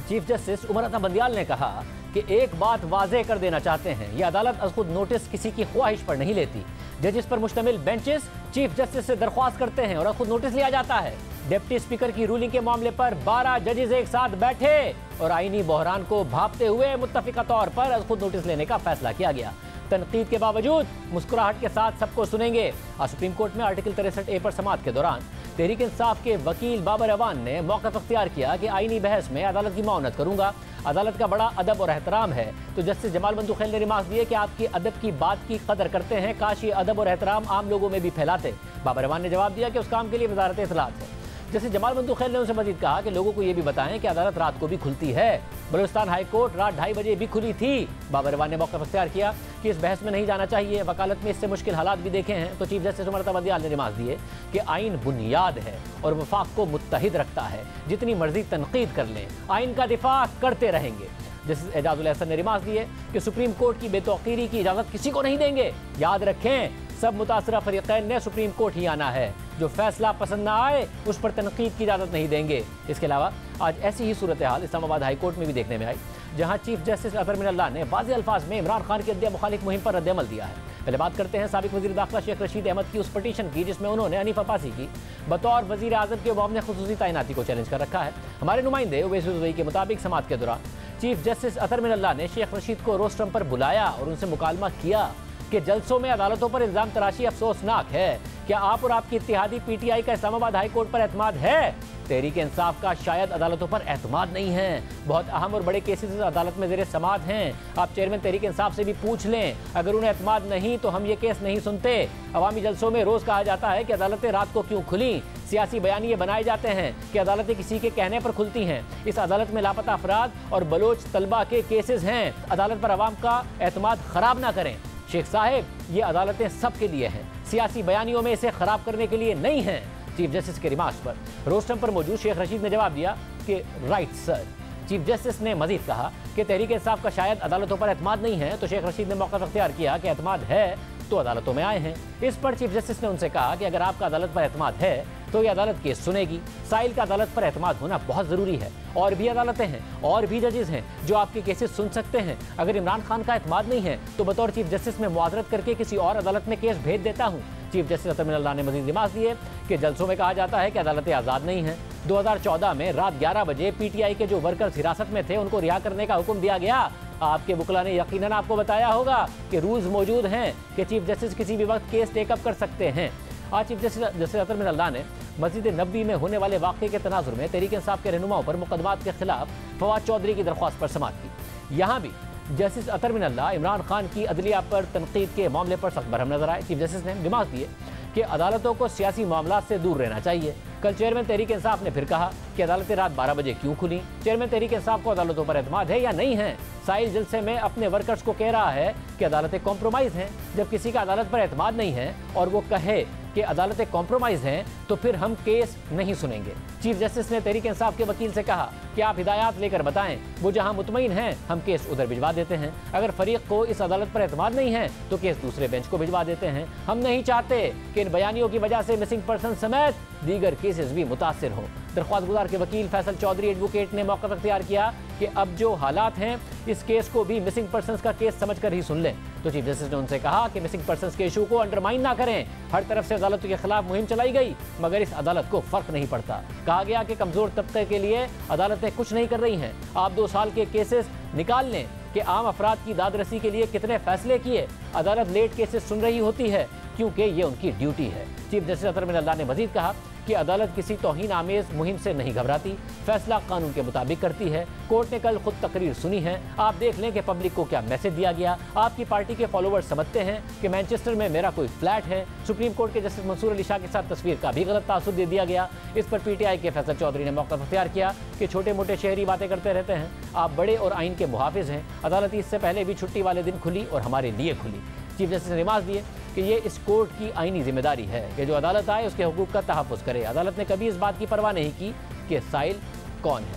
Speaker 1: चीफ जस्टिस उमर अता बंदियाल ने कहा कि एक बात वाज़ेह कर देना चाहते हैं, ये अदालत अज़ खुद नोटिस किसी की ख्वाहिश पर नहीं लेती। जजेस पर मुश्तमिल बेंचेस चीफ जस्टिस से दरख्वास्त करते हैं और अज़ खुद नोटिस लिया जाता है। डिप्टी स्पीकर की रूलिंग के मामले पर 12 जजेस एक साथ बैठे और आईनी बहरान को भांपते हुए मुत्तफ़िक़ा तौर पर अज़ खुद नोटिस लेने का फैसला किया गया। तनकीद के बावजूद मुस्कुराहट के साथ सबको सुनेंगे। आज सुप्रीम कोर्ट में आर्टिकल 63A पर समाअत के दौरान तहरीक इंसाफ के वकील बाबर अवान ने मौक़िफ़ अख्तियार किया कि आईनी बहस में अदालत की माउनत करूंगा, अदालत का बड़ा अदब और एहतराम है। तो जस्टिस जमाल बंदूखेल ने रिमार्क दिए कि आपकी अदब की बात की कदर करते हैं, काश ये अदब और एहतराम आम लोगों में भी फैलाते। बाबर अवान ने जवाब दिया कि उस काम के लिए वजारत इत्तलात है। जैसे जमाल बंदूखेल ने उनसे मजीद कहा कि लोगों को ये भी बताएं कि अदालत रात को भी खुलती है। बलूचिस्तान हाई कोर्ट रात 2:30 बजे भी खुली थी। बाबर अवान ने मौक़िफ़ अख्तियार किया कि इस बहस में नहीं जाना चाहिए, वकालत में इससे मुश्किल हालात भी देखे हैं। तो चीफ जस्टिस उमर अता बंदियाल ने रिमार्क दिए कि आइन बुनियाद है और वफाक को मुत्तहिद रखता है, जितनी मर्जी तनकीद कर लें, आइन का दिफा करते रहेंगे। जस्टिस एजाजुल हसन ने रिमार्क दिए कि सुप्रीम कोर्ट की बेतौकीरी की इजाज़त किसी को नहीं देंगे। याद रखें, सब मुतासरा फरीक़ैन ने सुप्रीम कोर्ट ही आना है, जो फैसला पसंद ना आए उस पर तनकीद की इजाज़त नहीं देंगे। इसके अलावा आज ऐसी ही सूरत हाल इस्लामाबाद हाई कोर्ट में भी देखने में आई, जहां चीफ जस्टिस अतहर मिनल्लाह ने वाज़ेह अल्फाज में इमरान खान की अदलिया मुखालिफ मुहिम पर रद्द-ए-अमल दिया है। पहले बात करते हैं साबिक वजीर दाखिला शेख रशीद अहमद की उस पटिशन की जिसमें उन्होंने हनीफ अब्बासी की बतौर वजीर आजम के मामले खुसूसी तैनाती को चैलेंज कर रखा है। हमारे नुमाइंदे उवैस उज़वई के मुताबिक समाअत के दौरान चीफ जस्टिस अतर मिनल्लाह ने शेख रशीद को रोस्ट्रम पर बुलाया और उनसे मुकालमा किया कि जलसों में अदालतों पर इल्जाम तराशी अफसोसनाक है। क्या आप और आपकी इत्तेहादी पीटीआई का इस्लामाबाद हाई कोर्ट पर एतमाद है? तहरीक इंसाफ का शायद अदालतों पर एतमाद नहीं है। बहुत अहम और बड़े केसेस अदालत में ज़ेरे समाअत हैं। आप चेयरमैन तहरीक इंसाफ से भी पूछ लें, अगर उन्हें एतमाद नहीं तो हम ये केस नहीं सुनते। अवामी जलसों में रोज़ कहा जाता है कि अदालतें रात को क्यों खुली। सियासी बयानिए बनाए जाते हैं कि अदालतें किसी के कहने पर खुलती हैं। इस अदालत में लापता अफराद और बलोच तलबा के केसेस हैं। अदालत पर अवाम का एतमाद खराब ना करें। शेख साहब, ये अदालतें सबके लिए हैं, सियासी बयानियों में इसे खराब करने के लिए नहीं हैं। चीफ जस्टिस के रिमार्क्स पर रोस्टम पर मौजूद शेख रशीद ने जवाब दिया कि राइट सर। चीफ जस्टिस ने मजीद कहा कि तहरीक इंसाफ का शायद अदालतों पर एतमाद नहीं है, तो शेख रशीद ने मौका अख्तियार किया कि एतमाद है तो अदालतों में आए हैं। इस पर चीफ जस्टिस ने उनसे कहा कि अगर आपका अदालत पर एतमाद है तो ये अदालत केस सुनेगी। साहिल का अदालत पर एतमाद होना बहुत ज़रूरी है। और भी अदालतें हैं और भी जजेस हैं जो आपके केसेस सुन सकते हैं। अगर इमरान खान का एतमाद नहीं है तो बतौर चीफ जस्टिस में मुआज़रत करके किसी और अदालत में केस भेज देता हूँ। चीफ जस्टिस अतर मिनल्लाह ने मज़ीद रिमार्क दिए कि जलसों में कहा जाता है कि अदालतें आज़ाद नहीं हैं। 2014 में रात 11 बजे पीटीआई के जो वर्कर्स हिरासत में थे उनको रिहा करने का हुक्म दिया गया। आपके वकील ने यकीनन आपको बताया होगा कि रूल्स मौजूद हैं कि चीफ जस्टिस किसी भी वक्त केस टेकअप कर सकते हैं। आज चीफ जस्टिस अतर मिनल्लाह ने मस्जिद नबवी में होने वाले वाक़े के तनाजुर में तहरीक इंसाफ के रहनुमाओं पर मुकदमात के खिलाफ फवाद चौधरी की दरख्वास्त पर समाअत की। यहाँ भी जस्टिस अतर मिनल्लाह इमरान खान की अदलिया पर तनकीद के मामले पर सख्त बरहम नजर आए। चीफ जस्टिस ने रिमार्क दिए कि अदालतों को सियासी मामलात से दूर रहना चाहिए। कल चेयरमैन तहरीक इंसाफ ने फिर कहा कि अदालतें रात 12 बजे क्यों खुली। चेयरमैन तहरीक इंसाफ को अदालतों पर एतमाद है या नहीं है? साहिल जलसे में अपने वर्कर्स को कह रहा है कि अदालतें कॉम्प्रोमाइज़ हैं। जब किसी का अदालत पर एतमाद नहीं है और वो कहे कि अदालतें कॉम्प्रोमाइज़ हैं तो फिर हम केस नहीं सुनेंगे। चीफ जस्टिस ने तहरीक इंसाफ के वकील से कहा कि आप हिदायत लेकर बताएं, वो जहां मुतमईन हैं हम केस उधर भिजवा देते हैं। अगर फरीक को इस अदालत पर एतमाद नहीं है तो केस दूसरे बेंच को भिजवा देते हैं। हम नहीं चाहते कि इन बयानियों की वजह से मिसिंग पर्सन समेत दीगर केसेस भी मुतासिर हों। दरख्वास्त गुजार के वकील फैसल चौधरी एडवोकेट ने मौका अख्तियार किया कि अब जो हालात हैं इस केस को भी मिसिंग पर्सन्स का केस समझकर ही सुन लें। तो चीफ जस्टिस ने उनसे कहा कि मिसिंग पर्सन्स के इशू को अंडरमाइन ना करें। हर तरफ से अदालतों के खिलाफ मुहिम चलाई गई मगर इस अदालत को फर्क नहीं पड़ता। कहा गया कि कमजोर तबके के लिए अदालतें कुछ नहीं कर रही हैं। आप 2 साल के केसेस निकाल लें कि आम अफराद की दादरसी के लिए कितने फैसले किए। अदालत लेट केसेस सुन रही होती है क्योंकि ये उनकी ड्यूटी है। चीफ जस्टिस अतर मिनल्लाह ने मजीद कहा कि अदालत किसी तौहीन आमेज मुहिम से नहीं घबराती, फैसला कानून के मुताबिक करती है। कोर्ट ने कल खुद तकरीर सुनी है, आप देख लें कि पब्लिक को क्या मैसेज दिया गया। आपकी पार्टी के फॉलोवर्स समझते हैं कि मैनचेस्टर में मेरा कोई फ्लैट है। सुप्रीम कोर्ट के जस्टिस मंसूर अली शाह के साथ तस्वीर का भी गलत तासुर दे दिया गया। इस पर पीटीआई के फैसल चौधरी ने मौका अख्तियार किया कि छोटे मोटे शहरी बातें करते रहते हैं, आप बड़े और आइन के मुहाफिज हैं। अदालत इससे पहले भी छुट्टी वाले दिन खुली और हमारे लिए खुली। चीफ जस्टिस ने रिमार्क दिए कि ये इस कोर्ट की आईनी जिम्मेदारी है कि जो अदालत आए उसके हुकूक का तहफ़्फ़ुज़ करे। अदालत ने कभी इस बात की परवाह नहीं की कि साहिल कौन है।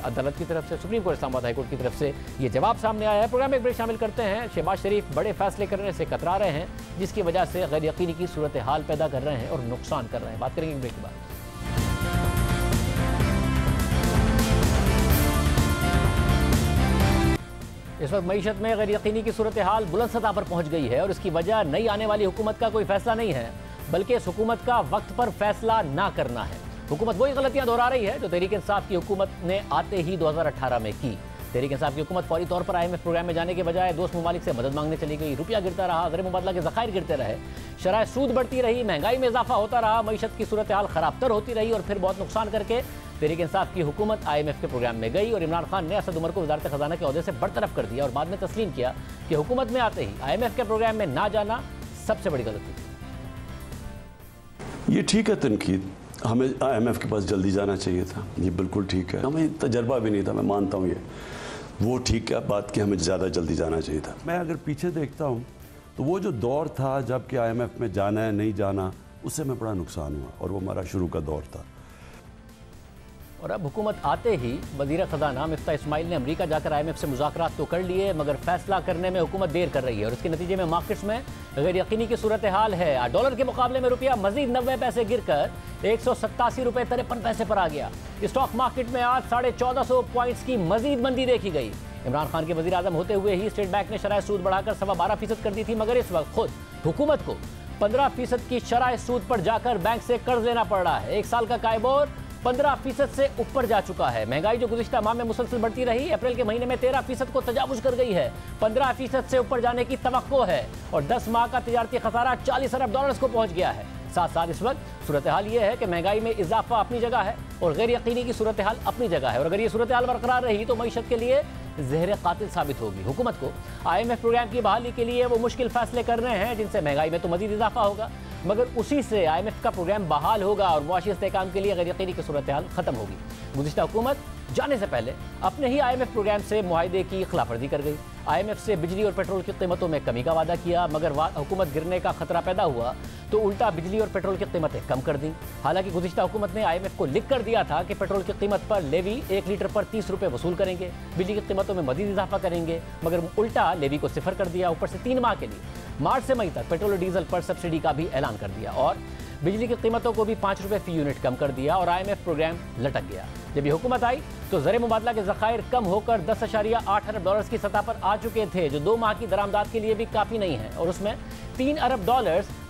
Speaker 1: अदालत की तरफ से supreme court Islamabad high court की तरफ से ये जवाब सामने आया है। प्रोग्राम में एक ब्रेक शामिल करते हैं। शहबाज शरीफ बड़े फैसले करने से कतरा रहे हैं जिसकी वजह से गैर यकीनी की सूरत हाल पैदा कर रहे हैं और नुकसान कर रहे हैं। बात करेंगे ब्रेक के बाद। इस वक्त मईशत में गैर यकीनी की सूरत हाल बुलंद सतह पर पहुंच गई है और इसकी वजह नई आने वाली हुकूमत का कोई फैसला नहीं है बल्कि इस हुकूमत का वक्त पर फैसला ना करना है। हुकूमत वही गलतियां दोहरा रही है जो तहरीक इंसाफ की हुकूमत ने आते ही 2018 में की। तहरीक इंसाफ की हुकूमत फौरी तौर पर IMF प्रोग्राम में जाने के बजाय दोस्त ममालिक से मदद मांगने चली गई। रुपया गिरता रहा, ज़र मुबादला के ज़खायर गिरते रहे, शराय सूद बढ़ती रही, महंगाई में इजाफा होता रहा, मईशत की सूरत हाल खराब तर होती रही और फिर बहुत नुकसान करके तहरीक इंसाफ की हुकूमत IMF के प्रोग्राम में गई और इमरान खान ने असद उमर को वज़ारत ख़जाना के अहदे से बरतरफ कर दिया और बाद में तस्लीम किया कि हुकूमत में आते ही IMF के प्रोग्राम में ना जाना सबसे बड़ी गलती थी।
Speaker 5: ये ठीक है तनकीद, हमें IMF के पास जल्दी जाना चाहिए था, ये बिल्कुल ठीक है। हमें तजर्बा भी नहीं था, मैं मानता हूँ ये वो ठीक है बात कि हमें ज़्यादा जल्दी जाना चाहिए था। मैं अगर पीछे देखता हूँ तो वो जो दौर था जब कि IMF में जाना है नहीं जाना, उससे हमें बड़ा नुकसान हुआ और वो हमारा शुरू का दौर था।
Speaker 1: और अब हुकूमत आते ही वज़ीर ख़ज़ाना मिफ्ता इस्माइल ने अमेरिका जाकर IMF से मुज़ाकरात तो कर लिए मगर फैसला करने में हुकूमत देर कर रही है और इसके नतीजे में मार्केट्स में गैर यकीनी की सूरत हाल है। डॉलर के मुकाबले में रुपया मजीद 90 पैसे गिरकर 187 रुपये 53 पैसे पर आ गया। स्टॉक मार्केट में आज 1450 पॉइंट्स की मजीद मंदी देखी गई। इमरान खान के वज़ीर आज़म होते हुए ही स्टेट बैंक ने शरह सूद बढ़ाकर 12.25% कर दी थी, मगर इस वक्त खुद हुकूमत को 15% की शरह सूद पर जाकर बैंक से कर्ज लेना पड़ रहा है। एक साल का कायबोर 15% से ऊपर जा चुका है। महंगाई जो गुज़िश्ता माह में मुसलसल बढ़ती रही, अप्रैल के महीने में 13% को तजावुज़ कर गई है। 15% से ऊपर जाने की तवक्को है और 10 माह का तिजारती खसारा $40 अरब को पहुंच गया है। साथ साथ इस वक्त सूरत हाल ये है कि महंगाई में इजाफा अपनी जगह है और गैर यकीनी की सूरत हाल अपनी जगह है, और अगर ये सूरत हाल बरकरार रही तो मईशत के लिए जहर कातिल साबित होगी। हुकूमत को IMF प्रोग्राम की बहाली के लिए वो मुश्किल फैसले करने हैं जिनसे महंगाई में तो मजीद इजाफा होगा, मगर उसी से IMF का प्रोग्राम बहाल होगा और मुआशी इस्तेहकाम के लिए गैर यकीनी की सूरत हाल खत्म होगी। गुज़िश्ता हुकूमत जाने से पहले अपने ही IMF प्रोग्राम से मुआहदे की खिलाफवर्जी कर गई। IMF से बिजली और पेट्रोल की कीमतों में कमी का वादा किया, मगर हुकूमत गिरने का खतरा पैदा हुआ तो उल्टा बिजली और पेट्रोल की कीमतें कम कर दी। हालांकि गुज़िश्ता हुकूमत ने IMF को लिख कर दिया था कि पेट्रोल की कीमत पर लेवी 1 लीटर पर 30 रुपये वसूल करेंगे, बिजली की कीमतों में मजीद इजाफा करेंगे, मगर उल्टा लेवी को सिफर कर दिया। ऊपर से 3 माह के लिए मार्च से मई तक पेट्रोल और डीजल पर सब्सिडी का भी ऐलान कर दिया और बिजली की कीमतों को भी 5 रुपये फी यूनिट कम कर दिया और IMF प्रोग्राम लटक गया। जब ये हुकूमत आई तो ज़र मुबादला के ज़खायर कम होकर $10.8 अरब की सतह पर आ चुके थे, जो 2 माह की दरामदाद के लिए भी काफ़ी नहीं है, और उसमें $3 अरब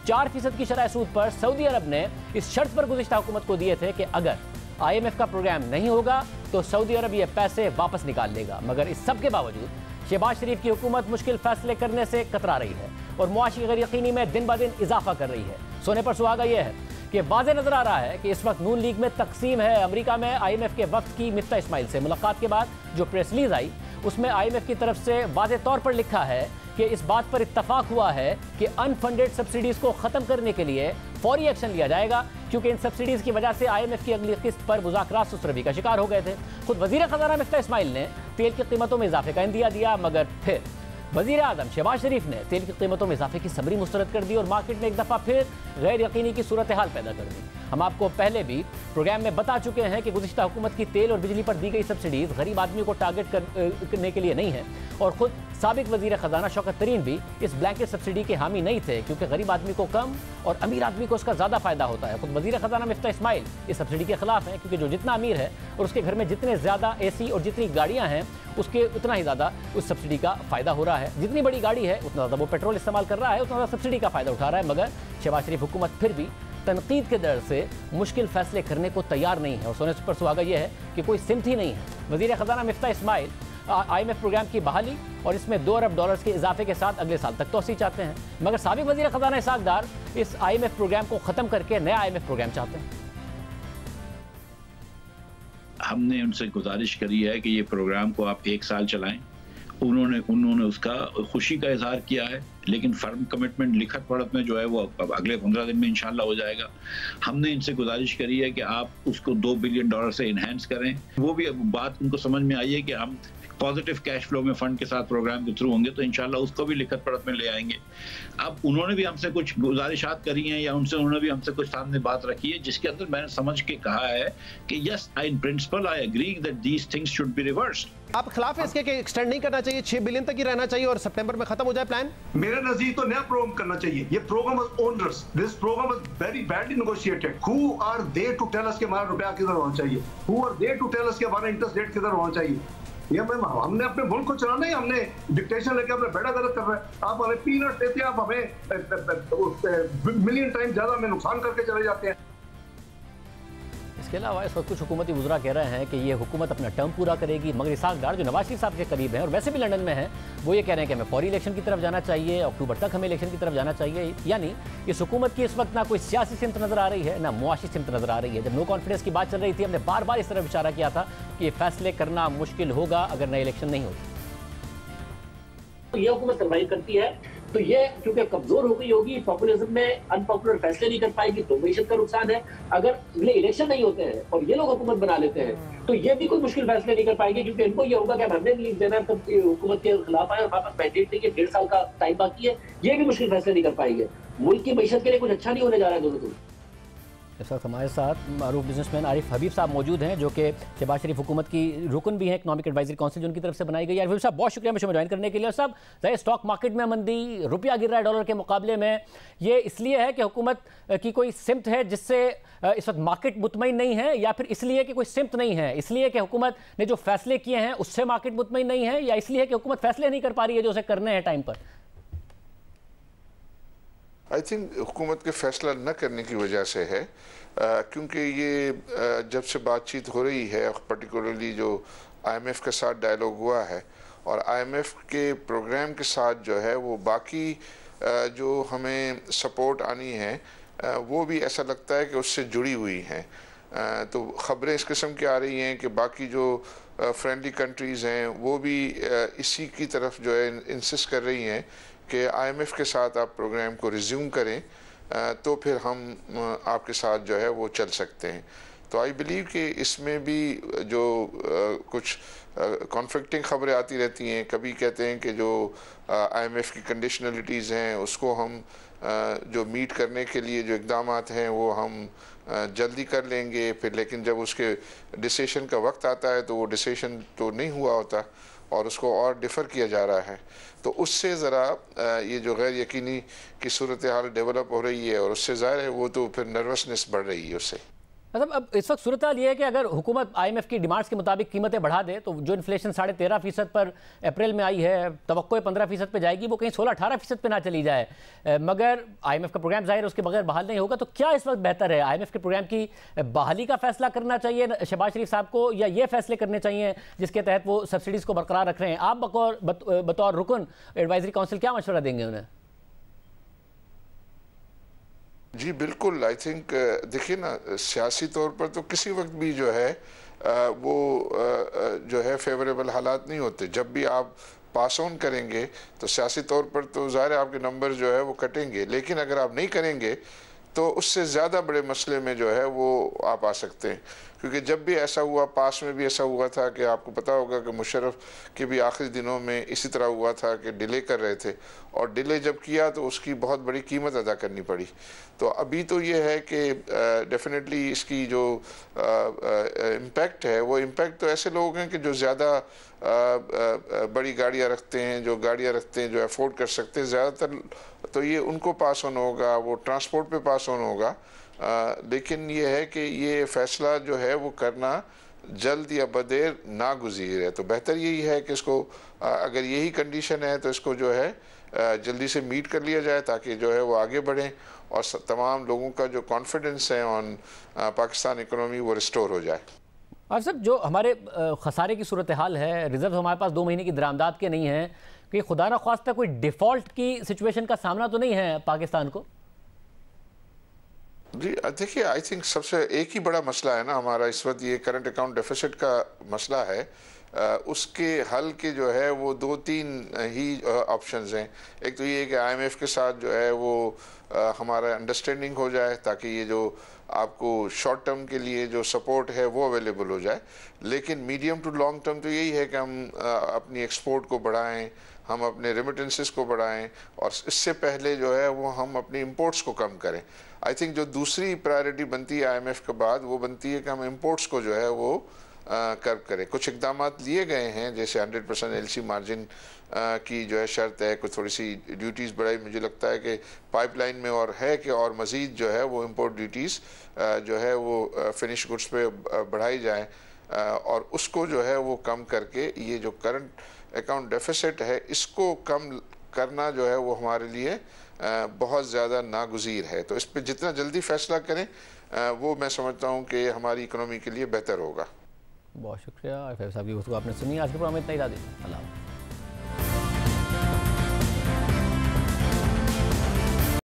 Speaker 1: 4% की शरह सूद पर सऊदी अरब ने इस शर्त पर गुज़िश्ता हुकूमत को दिए थे कि अगर IMF का प्रोग्राम नहीं होगा तो सऊदी अरब ये पैसे वापस निकाल लेगा। मगर इस सब के बावजूद शहबाज शरीफ की हुकूमत मुश्किल फैसले करने से कतरा रही है और मुआशी गैर यकीनी में दिन ब दिन इजाफा कर रही है। सोने पर सुहागा यह है कि वाज़ेह नजर आ रहा है कि इस वक्त नून लीग में तकसीम है। अमेरिका में IMF के वफ्द की मिफ्ता इस्माइल से मुलाकात के बाद जो प्रेस रिलीज आई उसमें IMF की तरफ से वाज़ेह तौर पर लिखा है कि इस बात पर इत्तफाक हुआ है कि अनफंडेड सब्सिडीज़ को ख़त्म करने के लिए फौरी एक्शन लिया जाएगा, क्योंकि इन सब्सिडीज़ की वजह से IMF की अगली किस्त पर मुज़ाकरात सुस्तरवी का शिकार हो गए थे। खुद वज़ीर ख़ज़ाना मिफ्ता इस्माइल ने तेल की कीमतों में इजाफे का इंदिया दिया, मगर फिर वज़ीर आज़म शहबाज शरीफ ने तेल की कीमतों में इजाफे की सबरी मुस्तरद कर दी और मार्केट में एक दफ़ा फिर गैर यकीनी की सूरत हाल पैदा कर दी। हम आपको पहले भी प्रोग्राम में बता चुके हैं कि गुज़िश्ता हुकूमत की तेल और बिजली पर दी गई सब्सिडीज़ गरीब आदमी को टारगेट करने के लिए नहीं है, और ख़ुद साबिक वज़ीर ख़ज़ाना शौकत तरीन भी इस ब्लैंकेट सब्सिडी के हामी नहीं थे, क्योंकि गरीब आदमी को कम और अमीर आदमी को उसका ज़्यादा फ़ायदा होता है। खुद वज़ीर ख़ज़ाना मिफ्ता इस्माइल इस सब्सिडी के खिलाफ हैं, क्योंकि जो जितना अमीर है और उसके घर में जितने ज़्यादा AC और जितनी गाड़ियाँ हैं उसके उतना ही ज़्यादा उस सब्सिडी का फ़ायदा हो रहा है। जितनी बड़ी गाड़ी है उतना ज़्यादा वो पेट्रोल इस्तेमाल कर रहा है, उतना ज़्यादा सब्सिडी का फ़ायदा उठा रहा है। मगर शहबाज शरीफ हुकूमत फिर भी तनकीद के दर से मुश्किल फैसले करने को तैयार नहीं है, और सोने पर सुहागा यह है कि कोई सिमत ही नहीं है। वज़ीर ख़ज़ाना मिफ्ता इस्माइल IMF प्रोग्राम की बहाली और इसमें $2 अरब के इजाफे के साथ अगले साल तक तोसी चाहते हैं, मगर साबिक वज़ीर ख़ज़ाना इसहाक़ डार इस IMF प्रोग्राम को ख़त्म करके नया IMF प्रोग्राम चाहते हैं।
Speaker 8: हमने उनसे गुजारिश करी है कि ये प्रोग्राम को आप 1 साल चलाएं। उन्होंने उसका खुशी का इजहार किया है, लेकिन फर्म कमिटमेंट लिखत पढ़त में जो है वो अब अगले 15 दिन में इंशाल्लाह हो जाएगा। हमने इनसे गुजारिश करी है कि आप उसको $2 बिलियन से इन्हेंस करें। वो भी अब बात उनको समझ में आई है कि हम पॉजिटिव कैश फ्लो में फंड के साथ प्रोग्राम के थ्रू होंगे, तो इंशाल्लाह उसको भी लिखत पढ़त में ले आएंगे। अब उन्होंने भी हमसे कुछ गुजारिशात करी हैं या उन्होंने भी हमसे कुछ सामने बात रखी है, जिसके अंदर मैंने समझ के कहा है कि yes, in principle I agree that these things should be reversed.
Speaker 9: आप खिलाफ है इसके कि एक्सटेंड नहीं करना चाहिए, 6 बिलियन तक ही रहना चाहिए और सितंबर में खत्म हो जाए प्लान?
Speaker 10: मेरे नजदीक तो नया प्रोग्राम करना चाहिए। ये programme was onerous, this programme was very badly negotiated. Who are they to tell us के हमारा रुपया किधर होना चाहिए? Who are they to tell us के हमारा इंटरेस्ट रेट किधर होना चाहिए? ये हमने अपने मुल्क को चलाना है, हमने डिक्टेशन लेके अपने बेड़ा गलत कर रहे हैं। आप हमें पीनट देते हैं, आप हमें मिलियन टाइम ज्यादा में नुकसान करके चले जाते हैं।
Speaker 1: इसके अलावा इस वक्त कुछ हुकूमती वज़रा कह रहे हैं कि ये हुकूमत अपना टर्म पूरा करेगी, मगर इसहाक़ डार जो नवाज शरीफ साहब के करीब हैं और वैसे भी लंदन में हैं, वो ये कह रहे हैं कि हमें फौरी इलेक्शन की तरफ जाना चाहिए, अक्टूबर तक हमें इलेक्शन की तरफ जाना चाहिए। यानी इस हुकूमत की इस वक्त ना कोई सियासी सिमत नज़र आ रही है, ना मुआशी सिमत नज़र आ रही है। जब नो कॉन्फिडेंस की बात चल रही थी, हमने बार बार इस तरफ इशारा किया था कि ये फैसले करना मुश्किल होगा अगर नए इलेक्शन नहीं होते।
Speaker 11: ये हुकूमत सर्वाइव करती है तो ये क्योंकि कमजोर हो गई होगी, पॉपुलिज्म में अनपॉपुलर फैसले नहीं कर पाएगी, तो मीशत का नुकसान है। अगर अगले इलेक्शन नहीं होते हैं और ये लोग हुकूमत बना लेते हैं तो ये भी कोई मुश्किल फैसले नहीं कर पाएंगे, क्योंकि इनको ये होगा कि हमने लीग देना हुकूमत के खिलाफ आए और हमारे पास मैंडेट नहीं है, 1.5 साल का टाइम बाकी है, ये भी मुश्किल फैसले नहीं कर पाएंगे। मुल्क की मीशत के लिए कुछ अच्छा नहीं होने जा रहा है दोनों।
Speaker 1: इस वक्त हमारे साथ मारूफ बिजनेसमैन आरिफ हबीब साहब मौजूद हैं, जो कि शहबाज शरीफ हुकूमत की रुकन भी हैं इकोनॉमिक एडवाइजरी काउंसिल जो उनकी तरफ से बनाई गई है। आरिफ साहब बहुत शुक्रिया मुझे ज्वाइन करने के लिए। और साहब ज़ाहिर स्टॉक मार्केट में मंदी, रुपया गिर रहा है डॉलर के मुकाबले में, ये इसलिए है कि हुकूमत की कोई सिमत है जिससे इस वक्त मार्केट मुतमईन नहीं है, या फिर इसलिए कि कोई सिमत नहीं है, इसलिए कि हुकूमत ने जो फैसले किए हैं उससे मार्केट मुतमईन नहीं है, या इसलिए कि हुकूमत फैसले नहीं कर पा रही है जो उसे करने हैं टाइम पर?
Speaker 12: आई थिंक हुकूमत के फैसला न करने की वजह से है, क्योंकि ये जब से बातचीत हो रही है, पर्टिकुलरली जो IMF के साथ डायलॉग हुआ है और IMF के प्रोग्राम के साथ जो है वो बाकी जो हमें सपोर्ट आनी है वो भी ऐसा लगता है कि उससे जुड़ी हुई हैं। तो ख़बरें इस किस्म की आ रही हैं कि बाकी जो फ्रेंडली कंट्रीज़ हैं वो भी इसी की तरफ जो है इंसिस्ट कर रही हैं कि IMF के साथ आप प्रोग्राम को रिज्यूम करें, तो फिर हम आपके साथ जो है वो चल सकते हैं। तो आई बिलीव कि इसमें भी जो कुछ कॉन्फ्लिक्टिंग खबरें आती रहती हैं, कभी कहते हैं कि जो IMF की कंडीशनलिटीज़ हैं उसको हम जो मीट करने के लिए जो इक़दामात हैं वो हम जल्दी कर लेंगे, फिर लेकिन जब उसके डिसीशन का वक्त आता है तो वो डिसीशन तो नहीं हुआ होता और उसको और डिफ़र किया जा रहा है। तो उससे ज़रा ये जो गैर यकीनी की सूरत हाल डेवलप हो रही है और उससे ज़ाहिर है वो तो फिर नर्वसनेस बढ़ रही है उससे।
Speaker 1: मतलब अब इस वक्त सूरत हाल ये है कि अगर हुकूमत IMF की डिमांड्स के मुताबिक कीमतें बढ़ा दे तो जो इन्फ्लेशन 13.5% पर अप्रैल में आई है, तवक्को 15% पे जाएगी, वो कहीं 16-18% पे ना चली जाए, मगर IMF का प्रोग्राम ज़ाहिर उसके बगैर बहाल नहीं होगा। तो क्या इस वक्त बेहतर है, IMF के प्रोग्राम की बहाली का फैसला करना चाहिए शहबाज शरीफ साहब को, या ये फैसले करने चाहिए जिसके तहत वो सब्सिडीज़ को बरकरार रख रहे हैं? आप बतौर रुकन एडवाइजरी काउंसिल क्या मशवरा देंगे उन्हें?
Speaker 12: जी बिल्कुल, आई थिंक देखिए ना, सियासी तौर पर तो किसी वक्त भी जो है वो जो है फेवरेबल हालात नहीं होते। जब भी आप पास ऑन करेंगे तो सियासी तौर पर तो ज़ाहिर आपके नंबर जो है वो कटेंगे, लेकिन अगर आप नहीं करेंगे तो उससे ज़्यादा बड़े मसले में जो है वो आप आ सकते हैं। क्योंकि जब भी ऐसा हुआ, पास में भी ऐसा हुआ था कि आपको पता होगा कि मुशर्रफ के भी आखिरी दिनों में इसी तरह हुआ था कि डिले कर रहे थे, और डिले जब किया तो उसकी बहुत बड़ी कीमत अदा करनी पड़ी। तो अभी तो ये है कि डेफिनेटली इसकी जो इम्पेक्ट है वो इम्पेक्ट तो ऐसे लोग हैं कि जो ज़्यादा बड़ी गाड़ियाँ रखते हैं, जो गाड़ियाँ रखते हैं, जो अफोर्ड कर सकते हैं, ज़्यादातर तो ये उनको पास ऑन होगा, वो ट्रांसपोर्ट पे पास ऑन होगा। लेकिन ये है कि ये फैसला जो है वो करना जल्द या बदेर नागुज़ीर है। तो बेहतर यही है कि इसको अगर यही कंडीशन है तो इसको जो है जल्दी से मीट कर लिया जाए ताकि जो है वो आगे बढ़ें और तमाम लोगों का जो कॉन्फिडेंस है ऑन पाकिस्तान इकोनॉमी वो रिस्टोर हो जाए।
Speaker 1: और सब जो हमारे खसारे की सूरत हाल है, रिजर्व हमारे पास 2 महीने की दरामदाद के नहीं है, कि खुदा ना ख्वास्ता कोई डिफ़ॉल्ट की सिचुएशन का सामना तो नहीं है पाकिस्तान को?
Speaker 12: जी देखिए, आई थिंक सबसे एक ही बड़ा मसला है ना हमारा इस वक्त, ये करंट अकाउंट डेफिसिट का मसला है। उसके हल के जो है वो 2-3 ही ऑप्शंस हैं। एक तो ये कि IMF के साथ जो है वो हमारा अंडरस्टैंडिंग हो जाए ताकि ये जो आपको शॉर्ट टर्म के लिए जो सपोर्ट है वो अवेलेबल हो जाए, लेकिन मीडियम टू लॉन्ग टर्म तो यही है कि हम अपनी एक्सपोर्ट को बढ़ाएं, हम अपने रेमिटेंसेस को बढ़ाएं, और इससे पहले जो है वो हम अपनी इंपोर्ट्स को कम करें। आई थिंक जो दूसरी प्रायोरिटी बनती है IMF के बाद वो बनती है कि हम इंपोर्ट्स को जो है वो कर्व करें। कुछ इक़दाम लिए गए हैं, जैसे 100% LC मार्जिन की जो है शर्त है, कुछ थोड़ी सी ड्यूटीज़ बढ़ाई, मुझे लगता है कि पाइपलाइन में और है कि और मज़ीद जो है वो इंपोर्ट ड्यूटीज़ जो है वो फिनिश गुड्स पे बढ़ाई जाए, और उसको जो है वो कम करके ये जो करंट अकाउंट डेफिसिट है इसको कम करना जो है वो हमारे लिए बहुत ज़्यादा नागुज़ीर है। तो इस पर जितना जल्दी फैसला करें वो मैं समझता हूँ कि हमारी इकोनॉमी के लिए बेहतर होगा।
Speaker 1: बहुत शुक्रिया आरिफ साहब की गुफ्तगू आपने सुनी। आज के प्रोग्राम में इतना ही। अल्लाह।